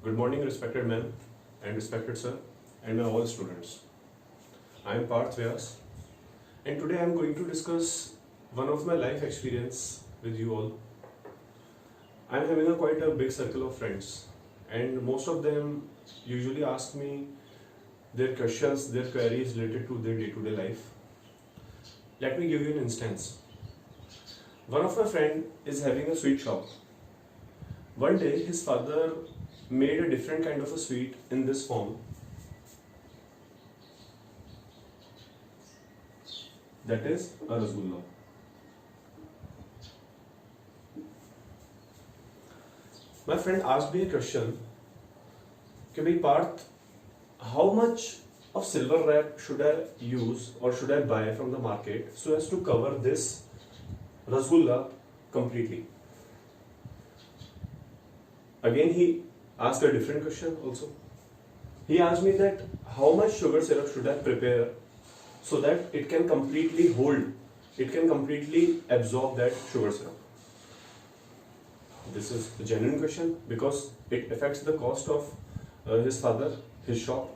Good morning, respected ma'am and respected sir, and my all students. I am Parth Vyas, and today I am going to discuss one of my life experience with you all. I am having quite a big circle of friends, and most of them usually ask me their questions, their queries related to their day-to-day life. Let me give you an instance. One of my friend is having a sweet shop. One day, his father made a different kind of a sweet in this form. That is a rasgulla. My friend asked me a question, कि भाई Parth, how much of silver wrap should I use or should I buy from the market so as to cover this rasgulla completely? Again, he asked a different question also. He asked me that how much sugar syrup should I prepare so that it can completely absorb that sugar syrup. This is a genuine question because it affects the cost of his father, his shop,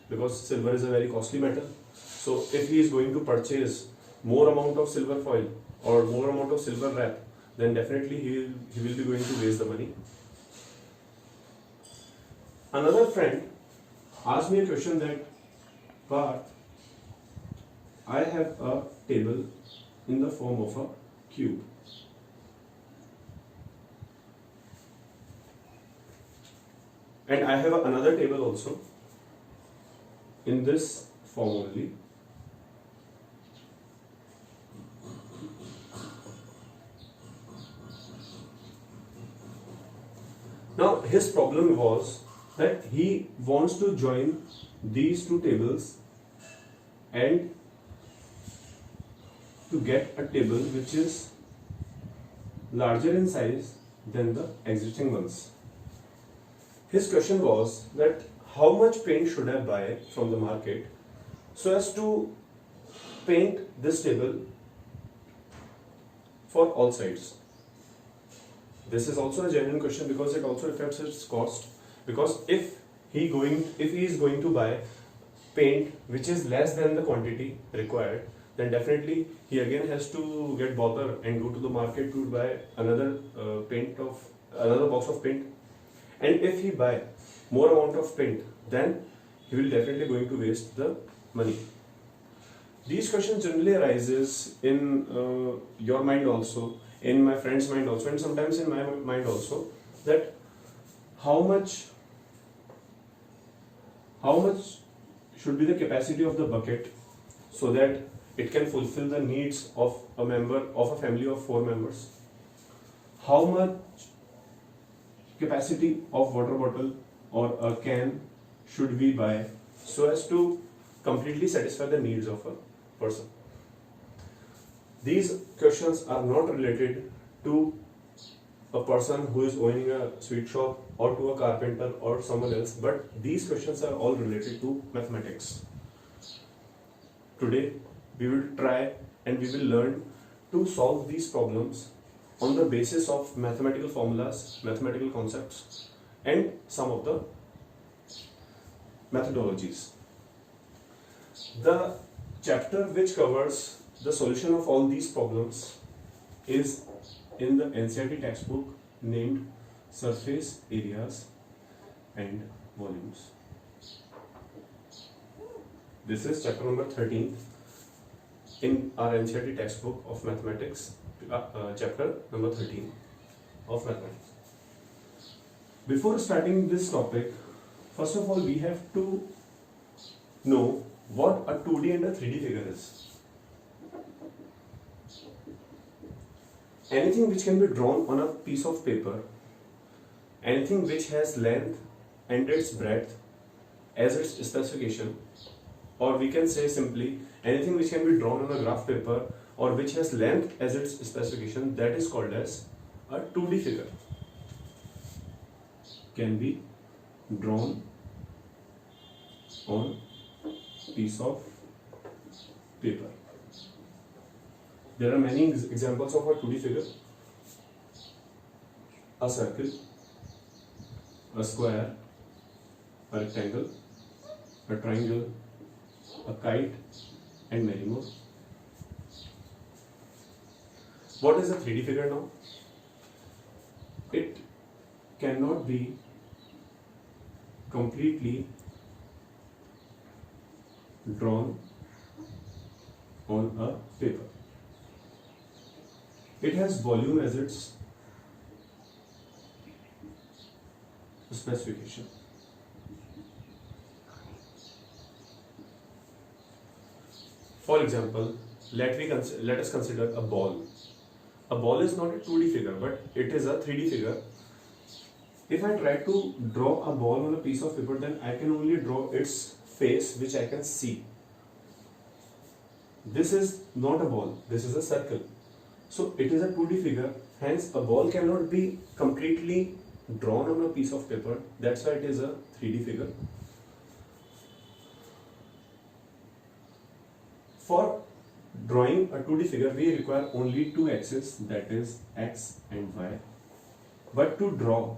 because silver is a very costly metal. So if he is going to purchase more amount of silver foil or more amount of silver wrap, then definitely he will be going to waste the money. Another friend asked me a question that, Parth, I have a table in the form of a cube. And I have another table also in this form only. Now his problem was that he wants to join these two tables and to get a table which is larger in size than the existing ones. His question was that how much paint should I buy from the market so as to paint this table for all sides. This is also a genuine question because it also affects its cost. Because if he is going to buy paint which is less than the quantity required, then definitely he again has to get bother and go to the market to buy another box of paint. And if he buy more amount of paint, then he will definitely going to waste the money. These questions generally arises in your mind also, in my friend's mind also, and sometimes in my mind also, that how much should be the capacity of the bucket so that it can fulfill the needs of a member of a family of 4 members. How much capacity of water bottle or a can should we buy so as to completely satisfy the needs of a person. These questions are not related to a person who is owning a sweet shop or to a carpenter or someone else, but these questions are all related to mathematics. Today we will try and we will learn to solve these problems on the basis of mathematical formulas, mathematical concepts, and some of the methodologies. The chapter which covers the solution of all these problems is in the NCERT textbook named Surface Areas and Volumes. This is chapter number 13 in our NCERT textbook of mathematics, chapter number 13 of mathematics. Before starting this topic, first of all we have to know what a 2D and a 3D figure is. Anything which can be drawn on a piece of paper, anything which has length and its breadth as its specification, or we can say simply anything which can be drawn on a graph paper or which has length as its specification, that is called as a 2D figure. Can be drawn on piece of paper. There are many examples of a 2D figure. A circle, a square, a rectangle, a triangle, a kite, and many more. What is a 3D figure now? It cannot be completely drawn on a paper. It has volume as its specification. For example, let us consider a ball. A ball is not a 2D figure, but it is a 3D figure. If I try to draw a ball on a piece of paper, then I can only draw its face, which I can see. This is not a ball, this is a circle. So it is a 2D figure, hence a ball cannot be completely drawn on a piece of paper. That's why it is a 3D figure. For drawing a 2D figure, we require only two axes, that is X and Y. But to draw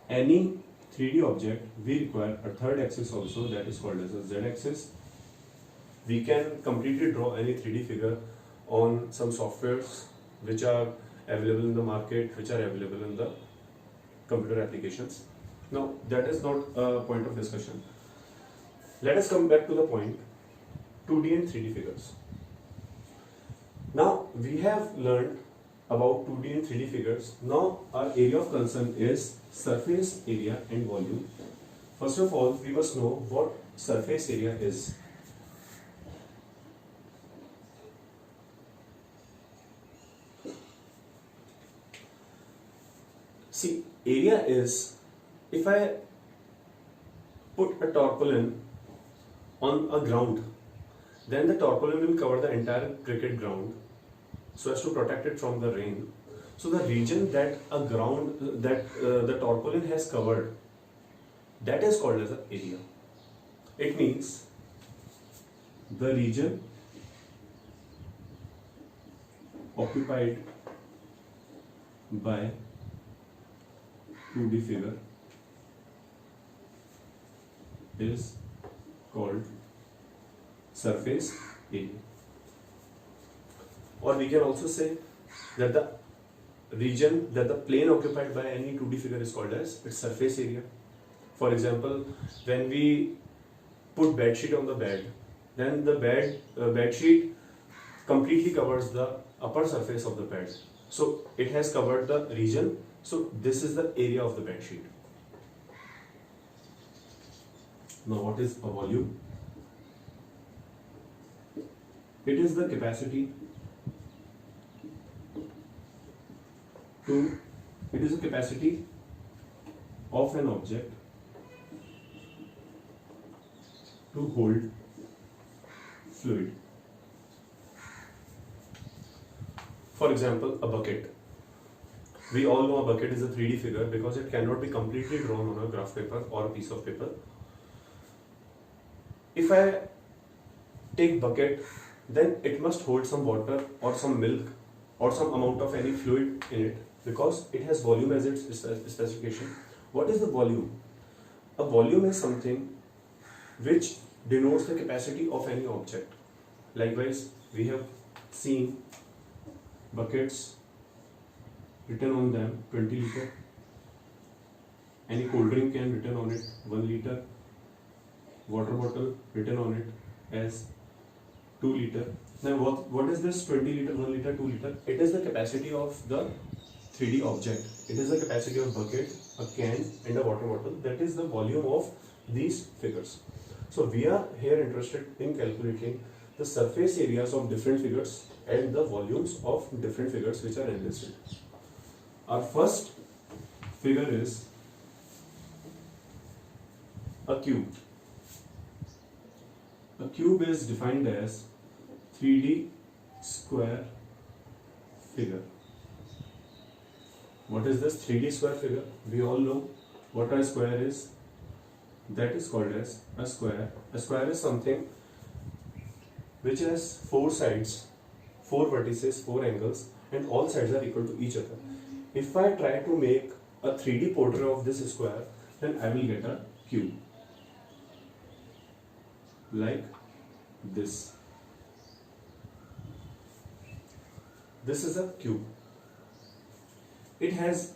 any 3D object, we require a third axis also, that is called as a Z axis. We can completely draw any 3D figure on some softwares which are available in the market, which are available in the computer applications. Now, that is not a point of discussion. Let us come back to the point, 2D and 3D figures. Now, we have learned about 2D and 3D figures. Now, our area of concern is surface area and volume. First of all, we must know what surface area is. See, area is, if I put a tarpaulin on a ground, then the tarpaulin will cover the entire cricket ground so as to protect it from the rain. So the region that the tarpaulin has covered, that is called as an area. It means the region occupied by 2D figure is called surface area. Or we can also say that the region, that the plane occupied by any 2D figure is called as its surface area. For example, when we put bed sheet on the bed, then the bed sheet completely covers the upper surface of the bed. So it has covered the region. So this is the area of the bed sheet. Now, what is a volume? It is the capacity of an object to hold fluid. For example, a bucket. We all know a bucket is a 3D figure because it cannot be completely drawn on a graph paper or a piece of paper. If I take bucket, then it must hold some water or some milk or some amount of any fluid in it because it has volume as its specification. What is the volume? A volume is something which denotes the capacity of any object. Likewise, we have seen buckets written on them 20 liter. Any cold drink can written on it 1 liter. Water bottle written on it as 2 liter. Now what is this 20 liter, 1 liter, 2 liter? It is the capacity of the 3D object. It is the capacity of bucket, a can and a water bottle. That is the volume of these figures. So we are here interested in calculating the surface areas of different figures and the volumes of different figures which are enlisted. Our first figure is a cube. A cube is defined as 3D square figure. What is this 3D square figure? We all know what a square is. That is called as a square. A square is something which has 4 sides, 4 vertices, 4 angles, and all sides are equal to each other. If I try to make a 3D portrait of this square, then I will get a cube like this. This is a cube. It has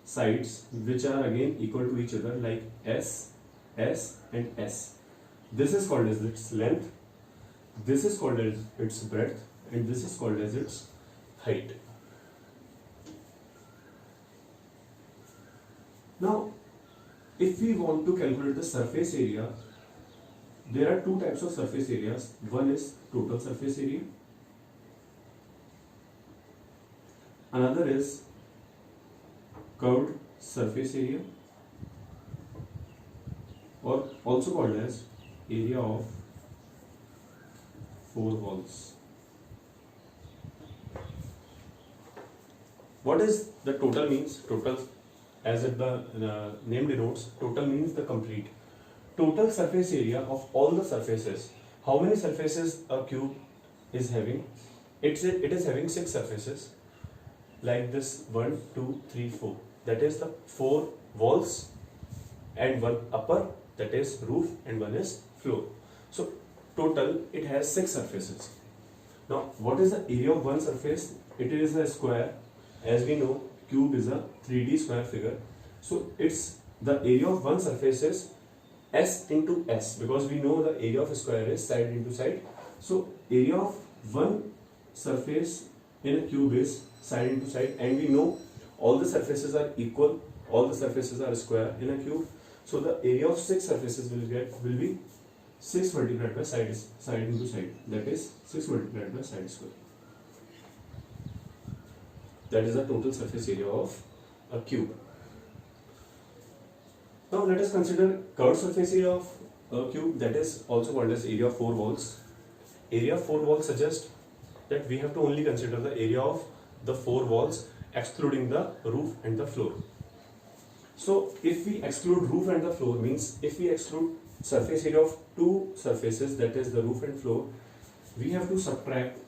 sides which are again equal to each other, like S, S and S. This is called as its length, this is called as its breadth, and this is called as its height. Now, if we want to calculate the surface area, there are two types of surface areas. One is total surface area, another is curved surface area, or also called as area of four walls. What is the total means? Total, as the name denotes, total means the complete. Total surface area of all the surfaces. How many surfaces a cube is having? It is having 6 surfaces, like this 1, 2, 3, 4. That is the 4 walls and 1 upper, that is roof, and 1 is floor. So total it has 6 surfaces. Now what is the area of one surface? It is a square. As we know, cube is a 3D square figure. So it's the area of one surface is S into S, because we know the area of a square is side into side. So area of one surface in a cube is side into side, and we know all the surfaces are equal, all the surfaces are square in a cube. So the area of 6 surfaces will be 6 multiplied by side into side, that is 6 multiplied by side square. That is the total surface area of a cube. Now let us consider curved surface area of a cube, that is also called as area of 4 walls. Area of 4 walls suggests that we have to only consider the area of the 4 walls, excluding the roof and the floor. So if we exclude roof and the floor, means if we exclude surface area of 2 surfaces, that is the roof and floor, we have to subtract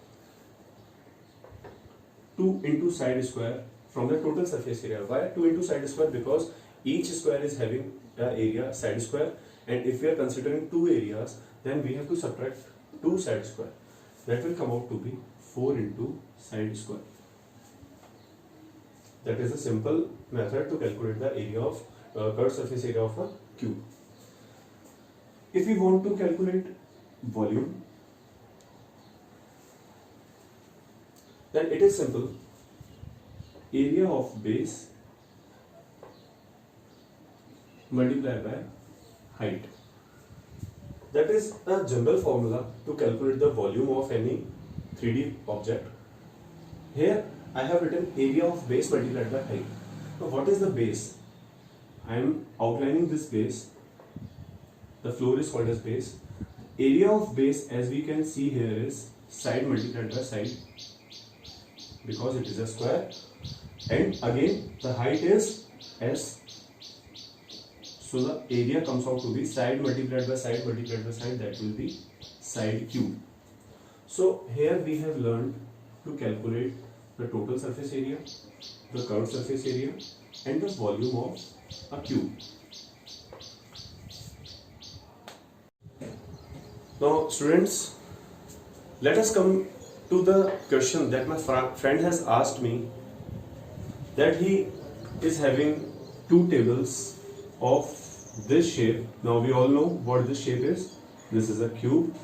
2 into side square from the total surface area. Why 2 into side square? Because each square is having an area side square, and if we are considering 2 areas, then we have to subtract 2 side square. That will come out to be 4 into side square. That is a simple method to calculate the area of curved surface area of a cube. If we want to calculate volume, then it is simple. Area of base multiplied by height. That is a general formula to calculate the volume of any 3D object. Here I have written area of base multiplied by height. Now what is the base? I am outlining this base. The floor is called as base. Area of base, as we can see here, is side multiplied by side, because it is a square, and again the height is S. So the area comes out to be side multiplied by side multiplied by side, that will be side cube. So here we have learned to calculate the total surface area, the curved surface area, and the volume of a cube. Now students, let us come to the question that my friend has asked me, that he is having 2 tables of this shape. Now we all know what this shape is. This is a cube,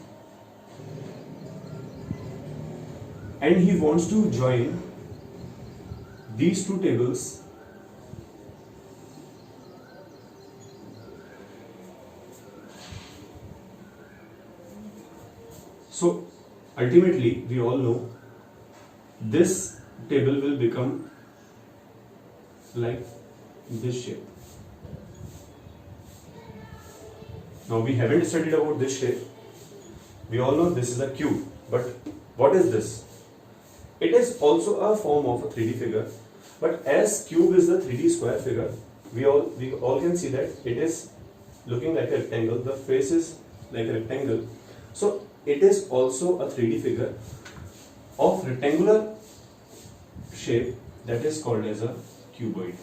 and he wants to join these 2 tables so ultimately we all know this table will become like this shape. Now we haven't studied about this shape. We all know this is a cube, but what is this? It is also a form of a 3D figure, but as cube is the 3D square figure, we all can see that it is looking like a rectangle. The face is like a rectangle, so it is also a 3D figure of rectangular shape, that is called as a cuboid.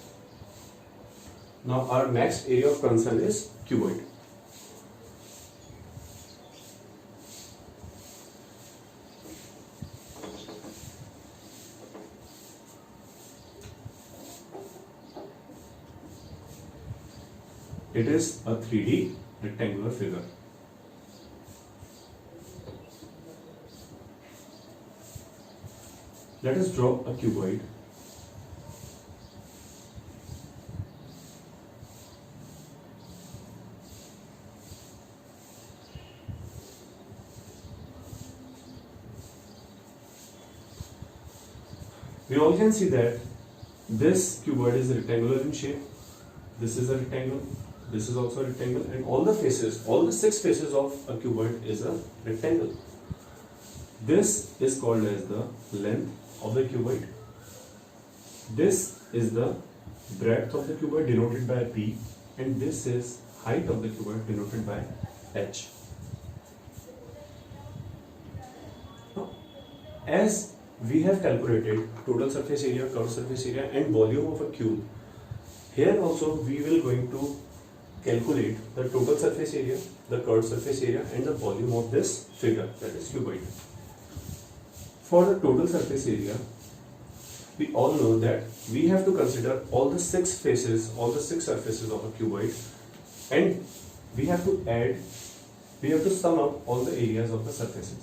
Now our next area of concern is cuboid. It is a 3D rectangular figure. Let us draw a cuboid. We all can see that this cuboid is rectangular in shape. This is a rectangle. This is also a rectangle, and all the faces, all the 6 faces of a cuboid is a rectangle. This is called as the length of the cuboid. This is the breadth of the cuboid denoted by B, and this is height of the cuboid denoted by H. Now, as we have calculated total surface area, curved surface area and volume of a cube, here also we will going to calculate the total surface area, the curved surface area and the volume of this figure, that is cuboid. For the total surface area, we all know that we have to consider all the 6 faces, all the 6 surfaces of a cuboid, and we have to sum up all the areas of the surfaces.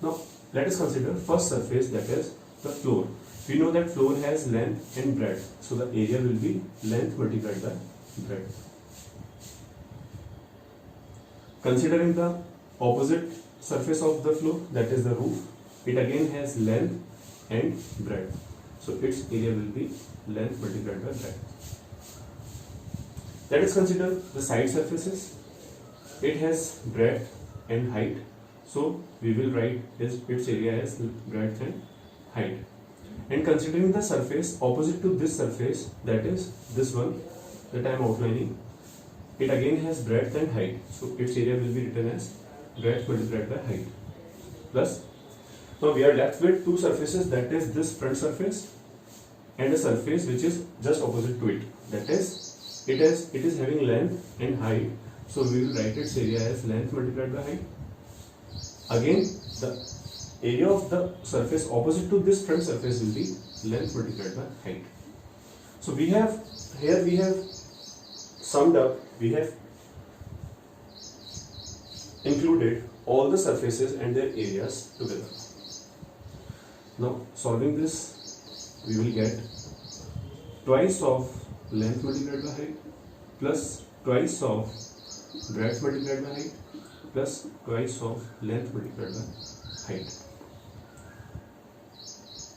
Now let us consider first surface, that is the floor. We know that floor has length and breadth, so the area will be length multiplied by breadth. Considering the opposite surface of the floor, that is the roof, it again has length and breadth, so its area will be length multiplied by breadth. Let us consider the side surfaces. It has breadth and height, so we will write its area as breadth and height. And considering the surface opposite to this surface, that is this one that I am outlining, it again has breadth and height, so its area will be written as breadth multiplied by height. Plus, now we are left with 2 surfaces, that is this front surface and a surface which is just opposite to it, that is it is having length and height, so we will write its area as length multiplied by height. Again, the area of the surface opposite to this front surface will be length multiplied by height. So we have summed up, we have included all the surfaces and their areas together. Now solving this, we will get twice of length multiplied by height plus twice of breadth multiplied by height plus twice of length multiplied by height.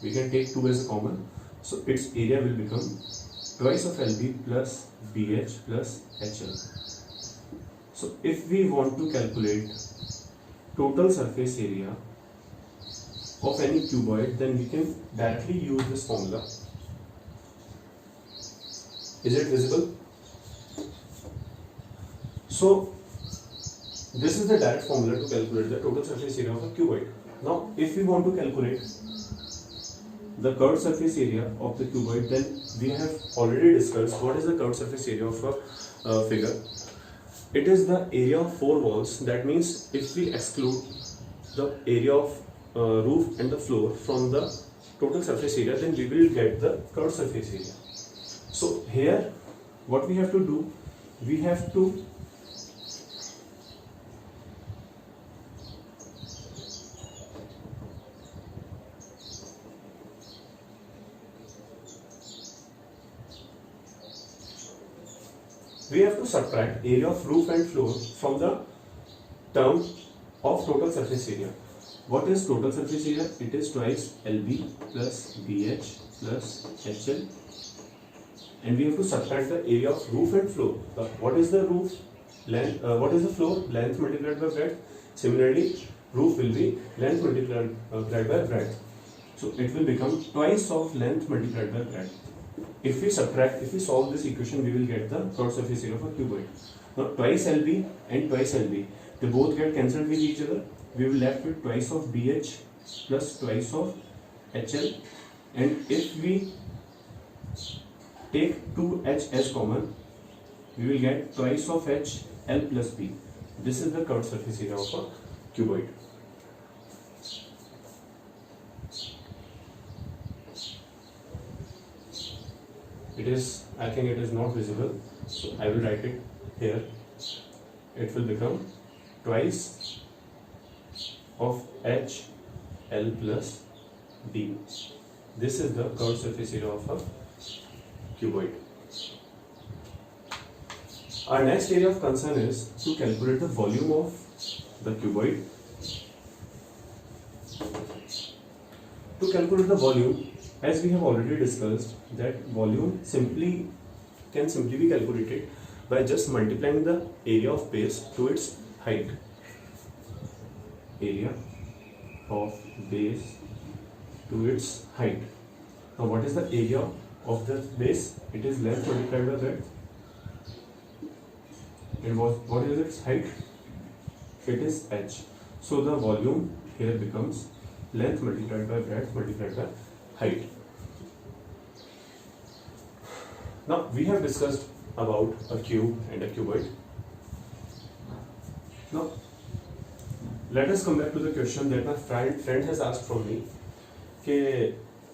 We can take 2 as a common, so its area will become twice of LB plus BH plus HL. So if we want to calculate total surface area of any cuboid, then we can directly use this formula. Is it visible? So this is the direct formula to calculate the total surface area of a cuboid. Now if we want to calculate the curved surface area of the cuboid, then we have already discussed what is the curved surface area of a figure. It is the area of 4 walls. That means if we exclude the area of roof and the floor from the total surface area, then we will get the curved surface area. So here what we have to do, we have to subtract area of roof and floor from the term of total surface area. What is total surface area? It is twice LB plus BH plus HL, and we have to subtract the area of roof and floor. What is the roof? Length. What is the floor? Length multiplied by breadth. Similarly, roof will be length multiplied by breadth. So it will become twice of length multiplied by breadth. If we solve this equation, we will get the curved surface area of a cuboid. Now twice LB and twice LB, they both get cancelled with each other. We will left with twice of BH plus twice of HL, and if we take 2H as common, we will get twice of H L plus B. This is the curved surface area of a cuboid. It is, I think it is not visible, so I will write it here. It will become twice of H L plus D. This is the curved surface area of a cuboid. Our next area of concern is to calculate the volume of the cuboid. To calculate the volume, as we have already discussed, that volume can simply be calculated by just multiplying the area of base to its height. Area of base to its height. Now what is the area of the base? It is length multiplied by breadth. And what is its height? It is h. So the volume here becomes length multiplied by breadth multiplied by height. Now we have discussed about a cube and a cuboid. Now let us come back to the question that my friend has asked from me कि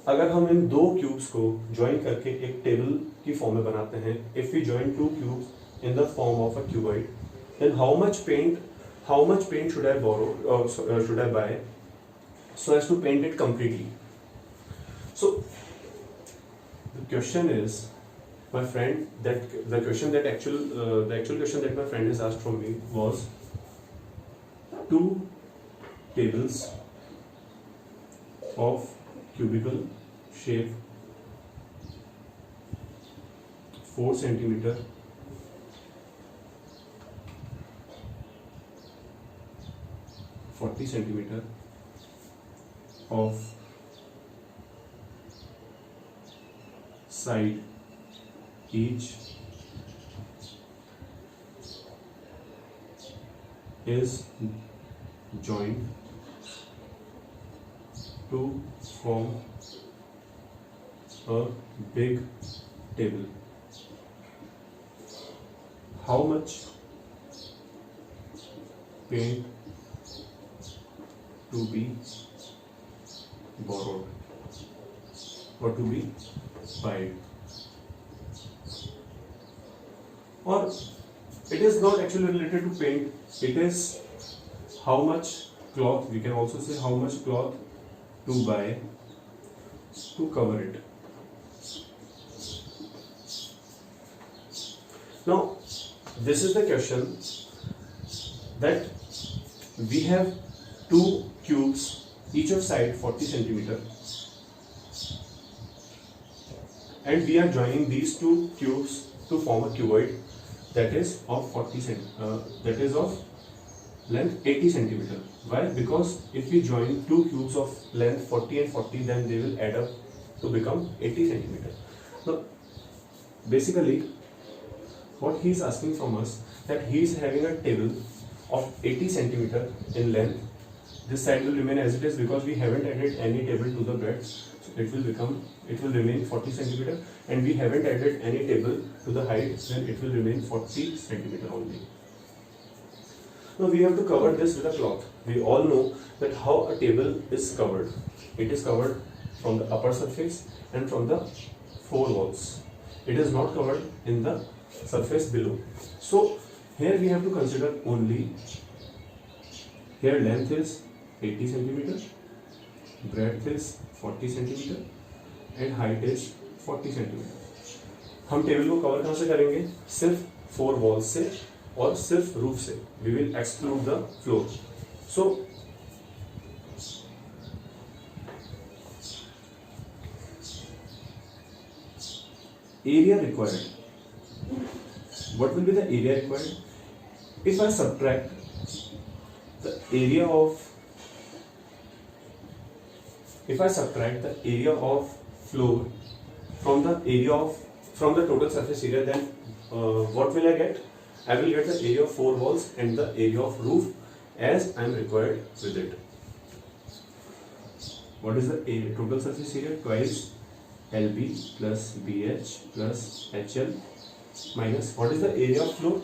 अगर हम इन दो cubes को join करके एक table की form में बनाते हैं, if we join two cubes in the form of a cuboid, then how much paint should I borrow should I buy so as to paint it completely? So the question is, my friend, that the actual question that my friend has asked from me was two tables of cubical shape, 4 centimeter, 40 centimeter of side each is joined to form a big table. How much paint to be borrowed or to be bought? Or it is not actually related to paint, it is how much cloth, we can also say how much cloth to buy to cover it. Now this is the question that we have two cubes, each of side 40 centimeter, and we are joining these two cubes to form a cuboid that is of 40 that is of length 80 centimeter. Why? Because if we join two cubes of length 40 and 40, then they will add up to become 80 centimeter. Now basically what he is asking from us, that he is having a table of 80 centimeter in length. This side will remain as it is because we haven't added any table to the breadth, so it will remain 40 centimeter, and we haven't added any table to the height, then it will remain 40 centimeter only. Now we have to cover this with a cloth. We all know that how a table is covered. It is covered from the upper surface and from the four walls. It is not covered in the surface below. So here we have to consider only, here length is 80 centimeter, breadth is 40 centimeter and height is 40 centimeter. हम table को cover कहाँ से करेंगे? सिर्फ four walls से और सिर्फ roof से. We will exclude the floor. So area required. What will be the area required? If I subtract the area of floor from the total surface area, then what will I get? I will get the area of four walls and the area of roof as I am required with it. What is the area? Total surface area twice LB plus BH plus HL minus what is the area of floor?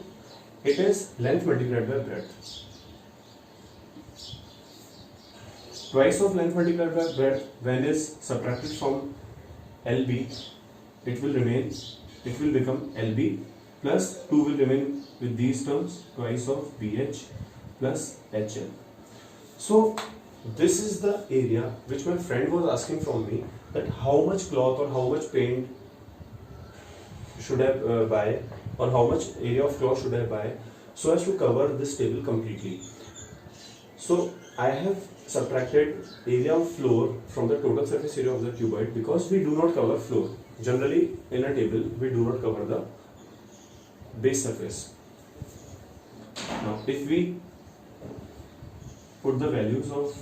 It is length multiplied by breadth. Twice of length multiplied by breadth, when is subtracted from LB, it will become LB plus 2 will remain with these terms, twice of BH plus HL. So this is the area which my friend was asking from me, that how much cloth or how much paint should I buy, or how much area of cloth should I buy so as to cover this table completely. So I have subtracted area of floor from the total surface area of the cuboid, because we do not cover floor. Generally in a table we do not cover the base surface. Now if we put the values of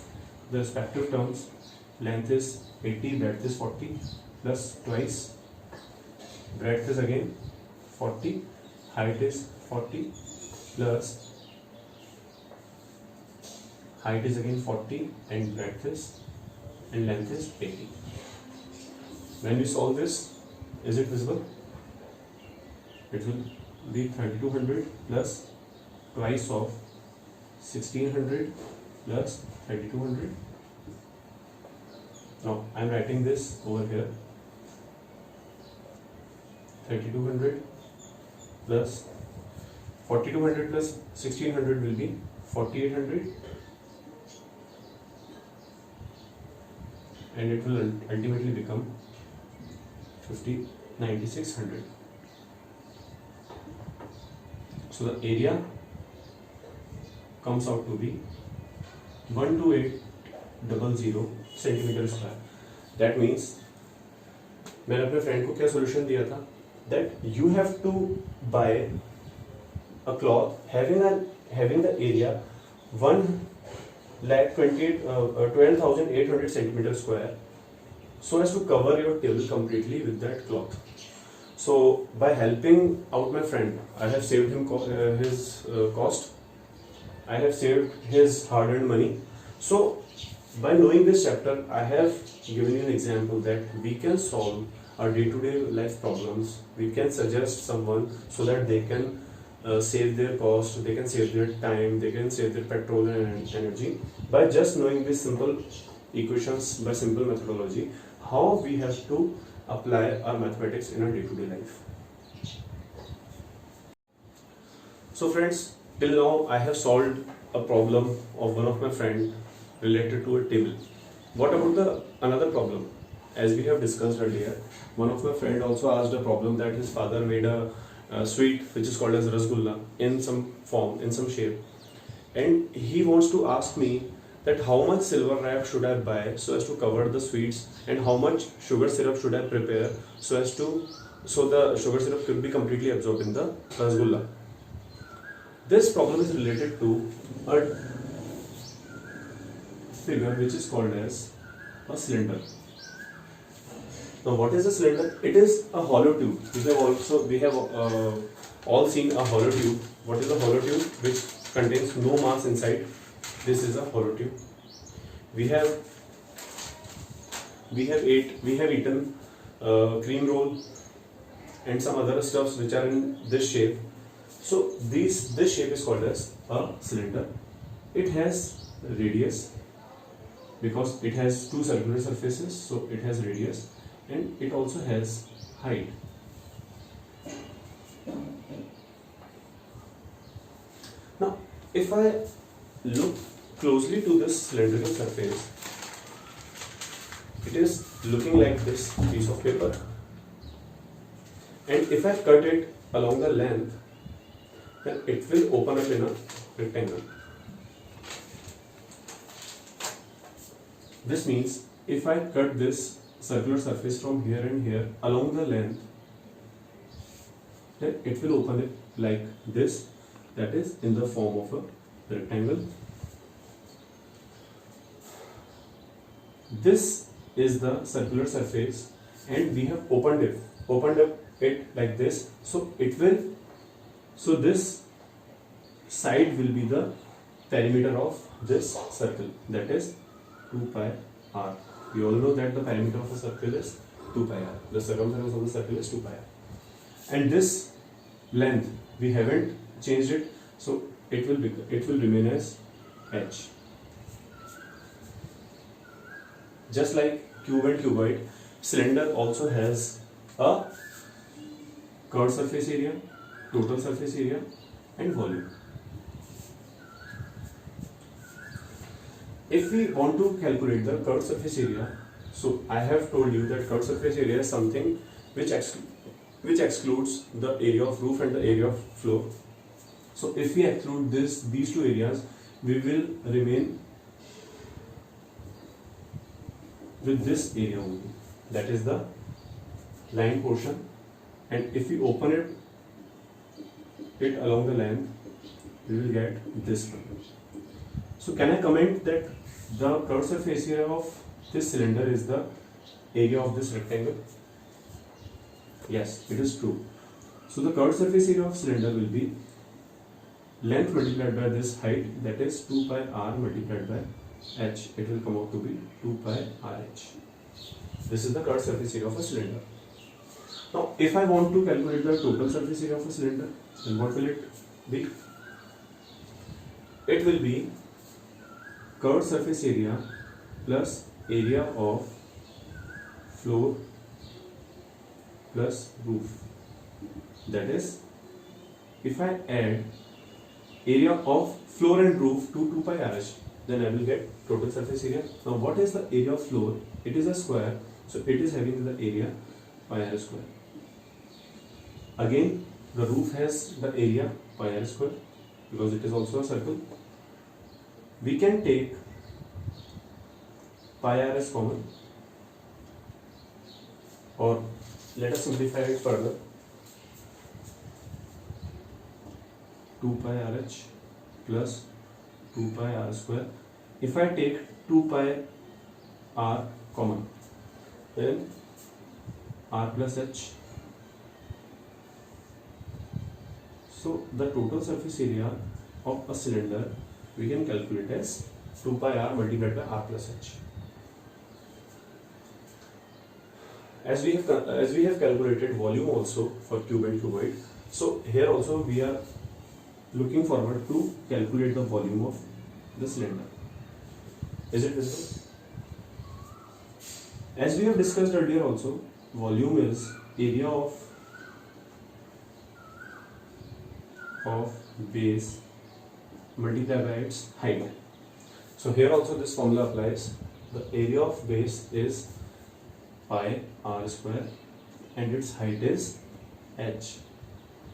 the respective terms, length is 80, breadth is 40, plus twice, breadth is again 40, height is 40, plus height is again 40, and breadth is, and length is 80. When we solve this, is it visible? It will be 3200 plus twice of 1600 plus 3200. Now I am writing this over here. 3200 plus 4200 plus 1600 will be 4800, and it will ultimately become 9600. So the area comes out to be 12800 centimetre square. That means मैंने अपने friend को क्या solution दिया था, that you have to buy a cloth having the area 12,800 centimeter square, so as to cover your table completely with that cloth. So by helping out my friend, I have saved him his cost. I have saved his hard-earned money. So by knowing this chapter, I have given you an example that we can solve our day-to-day life problems. We can suggest someone so that they can save their cost, they can save their time, they can save their petrol and energy by just knowing these simple equations, by simple methodology, how we have to apply our mathematics in our day-to-day life. So friends, till now I have solved a problem of one of my friend related to a table. What about another problem? As we have discussed earlier, one of my friend also asked a problem that his father made a sweet which is called as rasgulla in some form, in some shape, and he wants to ask me that how much silver wrap should I buy so as to cover the sweets, and how much sugar syrup should I prepare so the sugar syrup could be completely absorbed in the rasgulla. This problem is related to a figure which is called as a cylinder. Now what is a cylinder? It is a hollow tube. We have all seen a hollow tube. What is a hollow tube? Which contains no mass inside. This is a hollow tube. We have eaten cream roll and some other stuffs which are in this shape. So this shape is called as a cylinder. It has radius because it has two circular surfaces, so it has radius, and it also has height. Now if I look closely to this cylindrical surface, it is looking like this piece of paper, and if I cut it along the length, then it will open up in a rectangle. This means if I cut this circular surface from here and here along the length, then it will open it like this, that is in the form of a rectangle. This is the circular surface, and we have opened up it like this, so this side will be the perimeter of this circle, that is 2 pi r. We all know that the perimeter of a circle is 2 pi r. The circumference of the circle is 2 pi r. And this length we haven't changed it, so it will remain as h. Just like cube and cuboid, cylinder also has a curved surface area, total surface area, and volume. If we want to calculate the curved surface area, so I have told you that curved surface area is something which excludes the area of roof and the area of floor. So if we exclude these two areas, we will remain with this area only, that is the line portion, and if we open it along the length, we will get this one. So can I comment that the curved surface area of this cylinder is the area of this rectangle? Yes, it is true. So the curved surface area of cylinder will be length multiplied by this height, that is 2 pi r multiplied by h. It will come out to be 2 pi rh. This is the curved surface area of a cylinder. Now if I want to calculate the total surface area of a cylinder, then what will it be? It will be curved surface area plus area of floor plus roof. That is, if I add area of floor and roof to 2 pi rh, then I will get total surface area. Now what is the area of floor? It is a square, so it is having the area pi r square. Again, the roof has the area pi r square because it is also a circle. We can take pi r as common, or let us simplify it further. 2 pi rh plus 2 pi r square. If I take 2 pi r common, then r plus h. So the total surface area of a cylinder we can calculate as 2 pi r multiplied by r plus h. As we have calculated volume also for cube and cuboid, so here also we are looking forward to calculate the volume of the cylinder. Is it visible? As we have discussed earlier also, volume is area of base multiplied by its height. So here also this formula applies. The area of base is pi r square and its height is h.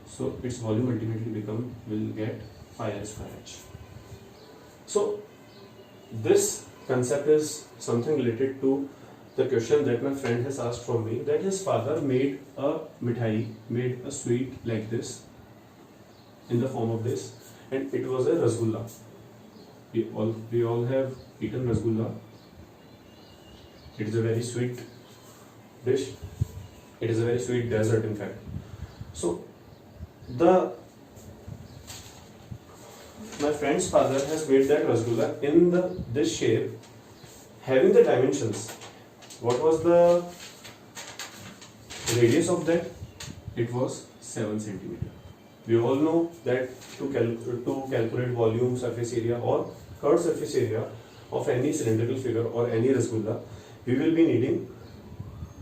So its volume ultimately will get pi r square h. So this concept is something related to the question that my friend has asked from me, that his father made a mithai, made a sweet like this in the form of this, and it was a rasgulla. We all have eaten rasgulla. It is a very sweet dish. It is a very sweet dessert, in fact. So my friend's father has made that rasgulla in this shape, having the dimensions. What was the radius of that? It was 7 centimeter. We all know that to calculate volume, surface area or curved surface area of any cylindrical figure or any rasgulla, we will be needing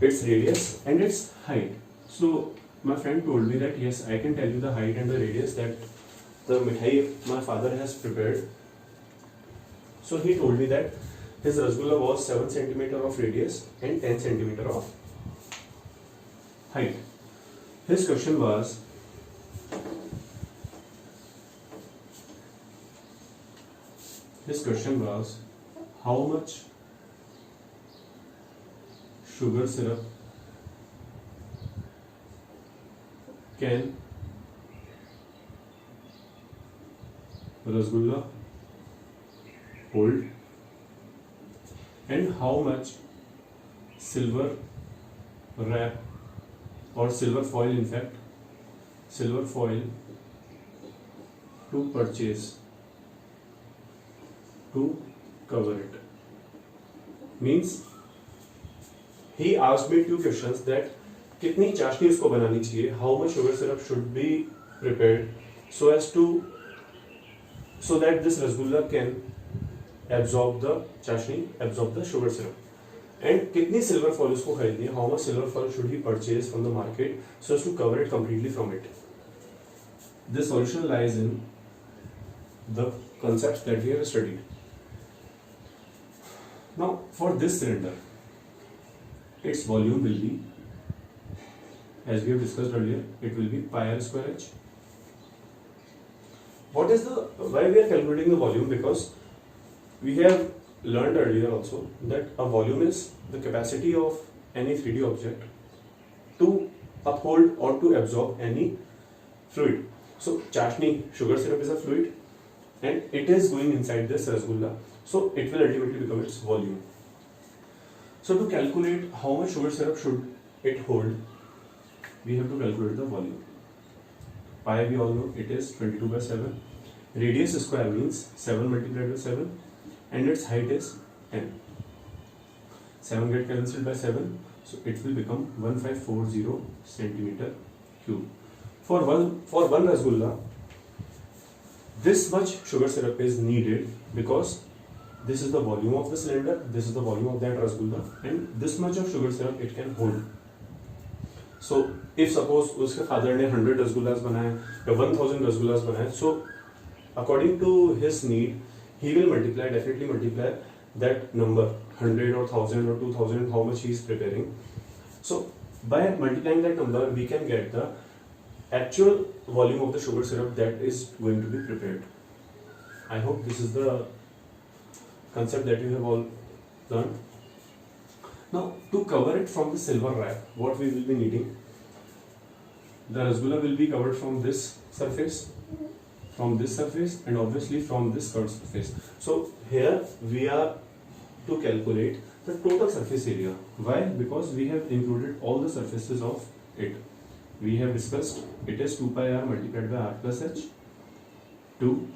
its radius and its height. So my friend told me that yes, I can tell you the height and the radius that the mithai my father has prepared. So he told me that his rasgulla was 7 centimeter of radius and 10 centimeter of height. His question was, how much sugar syrup can rasgulla hold, and how much silver wrap or silver foil, in fact, silver foil to purchase to cover it. Means he asked me two questions, that कितनी चाशनी उसको बनानी चाहिए, how much sugar syrup should be prepared so that this rasgulla can absorb the chashni, absorb the sugar syrup. And kitni silver foil usko kharidni hai, how much silver foil should he purchase from the market so as to cover it completely from it. This solution lies in the concepts that we have studied. Now for this cylinder, its volume will be, as we have discussed earlier, it will be pi r square h. Why we are calculating the volume? Because we have learned earlier also that a volume is the capacity of any 3D object to uphold or to absorb any fluid. So chashni, sugar syrup, is a fluid and it is going inside this rasgulla, so it will ultimately become its volume. So to calculate how much sugar syrup should it hold, we have to calculate the volume. Pi, we all know, it is 22 by 7. Radius square means 7 multiplied by 7 and its height is 10. 7 get cancelled by 7, so it will become 1540 centimeter cube. For one rasgulla, this much sugar syrup is needed because this is the volume of the cylinder, this is the volume of that rasgulla, and this much of sugar syrup it can hold. So if suppose uske father ne 100 rasgullas banaye or 1000 rasgullas banaye, so according to his need, he will definitely multiply that number, 100 or 1000 or 2000, how much he is preparing. So by multiplying that number, we can get the actual volume of the sugar syrup that is going to be prepared. I hope this is the concept that you have all learned. Now to cover it from the silver wrap, what we will be needing, the rasgulla will be covered from this surface, and obviously from this curved surface. So here we are to calculate the total surface area. Why? Because we have included all the surfaces of it. We have discussed it is 2 pi r multiplied by r plus h. 2,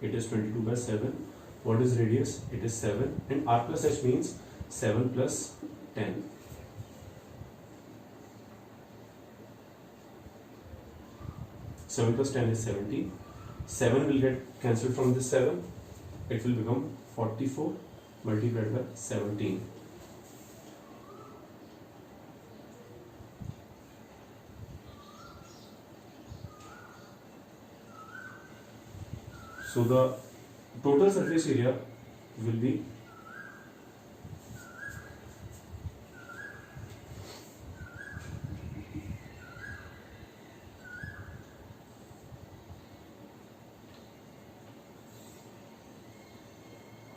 it is 22 by 7. What is radius? It is 7, and r plus h means 7 plus 10. Seven plus 10 is 70. 7 will get cancelled from this 7. It will become 44 multiplied by 17. So the total surface area will be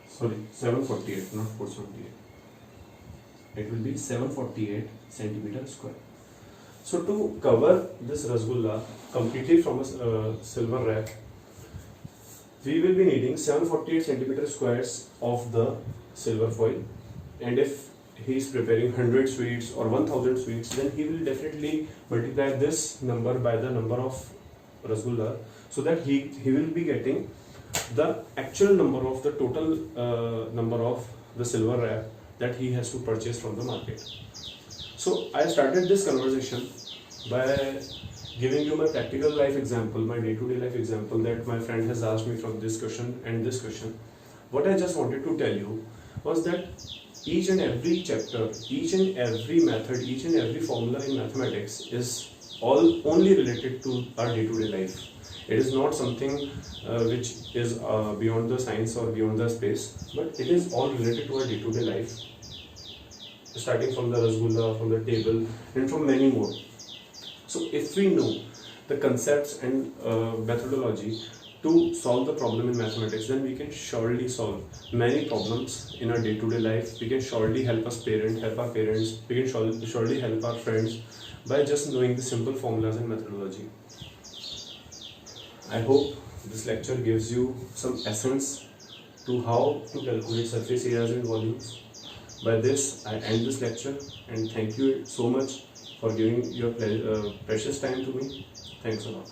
sorry, 748, not 478. It will be 748 centimeter square. So to cover this rasgulla completely from a silver wrap, we will be needing 748 centimeter squares of the silver foil, and if he is preparing 100 sweets or 1000 sweets, then he will definitely multiply this number by the number of rasgulla, so that he will be getting the actual number of the total number of the silver wrap that he has to purchase from the market. So I started this conversation by giving you my practical life example, my day-to-day life example that my friend has asked me from this question and this question. What I just wanted to tell you was that each and every chapter, each and every method, each and every formula in mathematics is all only related to our day-to-day life. It is not something which is beyond the science or beyond the space, but it is all related to our day-to-day life, starting from the rasgulla, from the table, and from many more. So if we know the concepts and methodology to solve the problem in mathematics, then we can surely solve many problems in our day-to-day life. We can surely help our parents, we can surely help our friends by just knowing the simple formulas and methodology. I hope this lecture gives you some essence to how to calculate surface areas and volumes. By this, I end this lecture, and thank you so much for giving your precious time to me. Thanks a lot.